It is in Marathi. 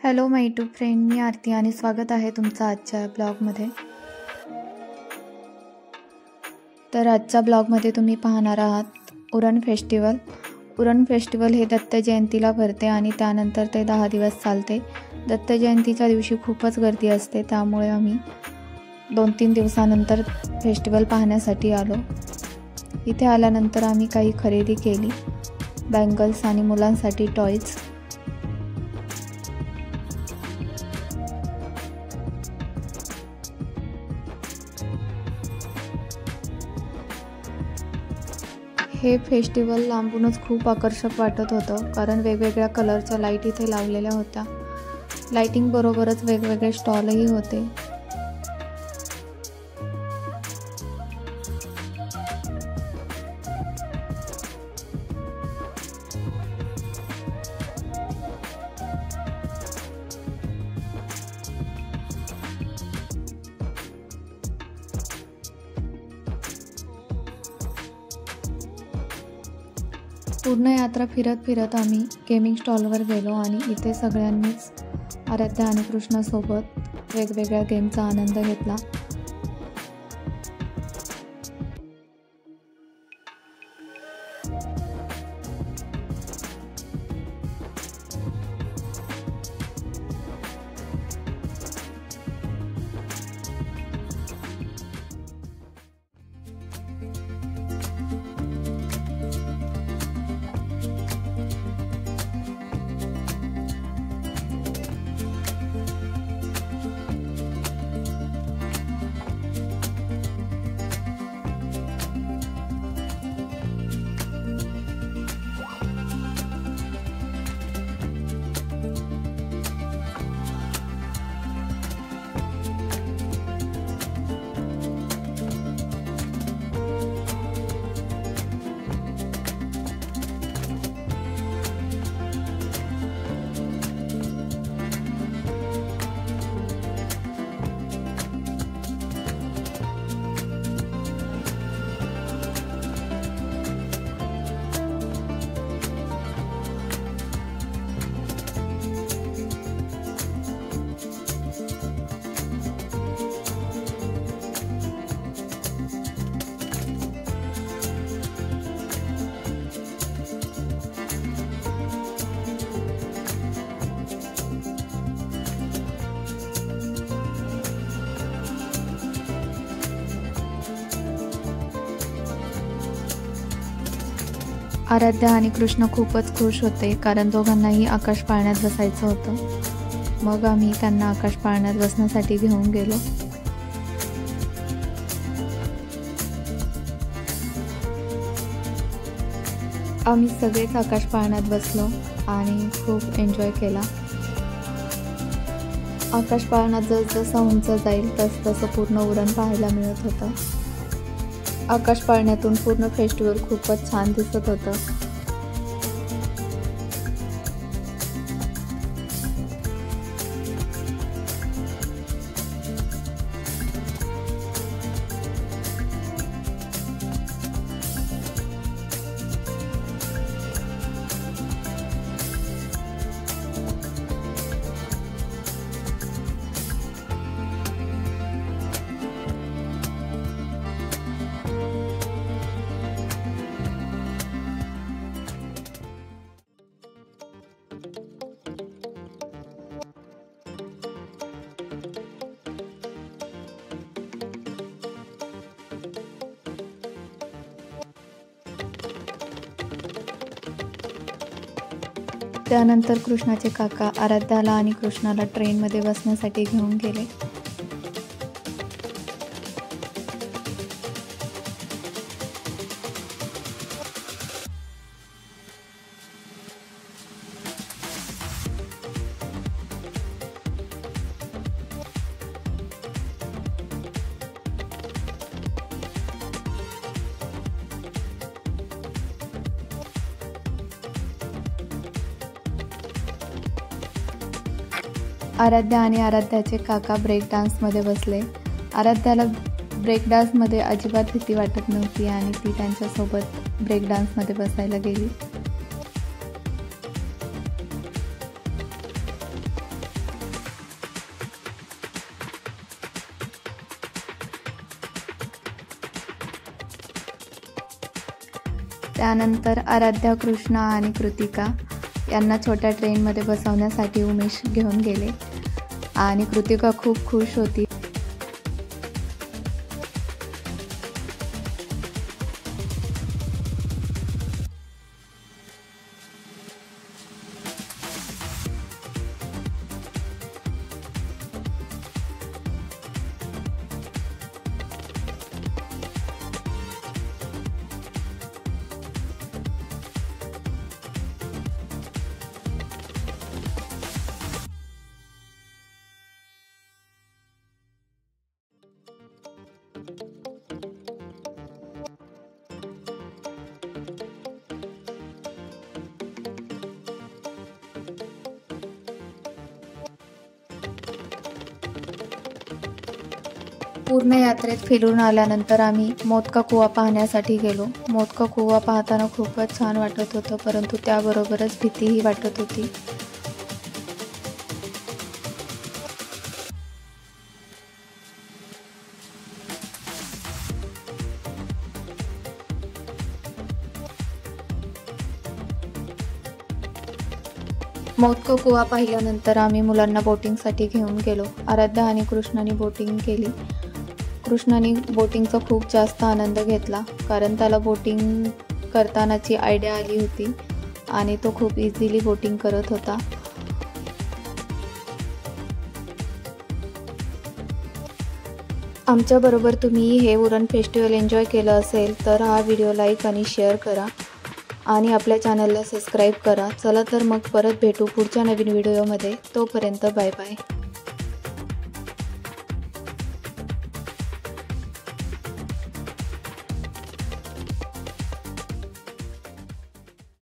हॅलो माय यूट्यूब फ्रेंड, मी आरती आणि स्वागत आहे तुमचं आजच्या ब्लॉगमध्ये. तर आजच्या ब्लॉगमध्ये तुम्ही पाहणार आहात उरण फेस्टिवल. उरण फेस्टिवल हे दत्त जयंतीला भरते आणि त्यानंतर ते 10 दिवस चालते. दत्त जयंतीच्या दिवशी खूपच गर्दी असते, त्यामुळे आम्ही 2-3 दिवसानंतर फेस्टिवल पाहण्यासाठी आलो. इथे आल्यानंतर आम्ही काही खरेदी केली, बँगल्स आणि मुलांसाठी टॉयज. हे फेस्टिवल लांबूनच खूप आकर्षक वाटत होतं, कारण वेगवेगळ्या कलरच्या लाईट इथे लावलेल्या होत्या. लाईटिंग बरोबरच वेगवेगळे स्टॉलही होते. पूर्ण यात्रा फिरत फिरत आम्ही गेमिंग स्टॉलवर गेलो आणि इथे सगळ्यांनीच आराध्या आणि कृष्णासोबत वेगवेगळ्या गेमचा आनंद घेतला. आराध्या आणि कृष्ण खूपच खुश होते, कारण दोघांनाही आकाश पाळण्यात बसायचं होतं. मग आम्ही त्यांना आकाश पाळण्यात बसण्यासाठी घेऊन गेलो. आम्ही सगळेच आकाश पाळण्यात बसलो आणि खूप एन्जॉय केला. आकाश पाळण्यात जसजसं उंच जाईल तसं पूर्ण उरण पाहायला मिळत होतं. आकाश पाळण्यातून पूर्ण फेस्टिवल खूपच छान दिसत होतं. त्यानंतर कृष्णाचे काका आराध्याला आणि कृष्णाला ट्रेनमध्ये बसण्यासाठी घेऊन गेले. आराध्या आणि आराध्याचे काका ब्रेक डान्समध्ये बसले. आराध्याला ब्रेक डान्समध्ये अजिबात भीती वाटत नव्हती आणि ती त्यांच्यासोबत ब्रेक डान्समध्ये बसायला गेली. त्यानंतर आराध्या, कृष्णा आणि कृतिका यांना छोट्या ट्रेनमध्ये बसवण्यासाठी उमेश घेऊन गेले आणि कृतिका खूप खुश होती. पूर्ण यात्रेत फिरून आल्यानंतर आम्ही मोदका कुवा पाहण्यासाठी गेलो. मोदका कुवा पाहताना खूपच छान वाटत होतं, परंतु त्याबरोबरच भीतीही वाटत होती. मोदका कुवा पाहिल्यानंतर आम्ही मुलांना बोटिंगसाठी घेऊन गेलो. आराध्या आणि कृष्णाने बोटिंग केली. कृष्णाने बोटिंगचा खूप जास्त आनंद घेतला, कारण त्याला बोटिंग करतानाची आयडिया आली होती आणि तो खूप इझिली बोटिंग करत होता. आमच्याबरोबर तुम्ही हे उरण फेस्टिवल एन्जॉय केलं असेल तर हा व्हिडिओ लाईक आणि शेअर करा आणि आपल्या चॅनलला सबस्क्राईब करा. चला तर मग परत भेटू पुढच्या नवीन व्हिडिओमध्ये. तोपर्यंत बाय बाय.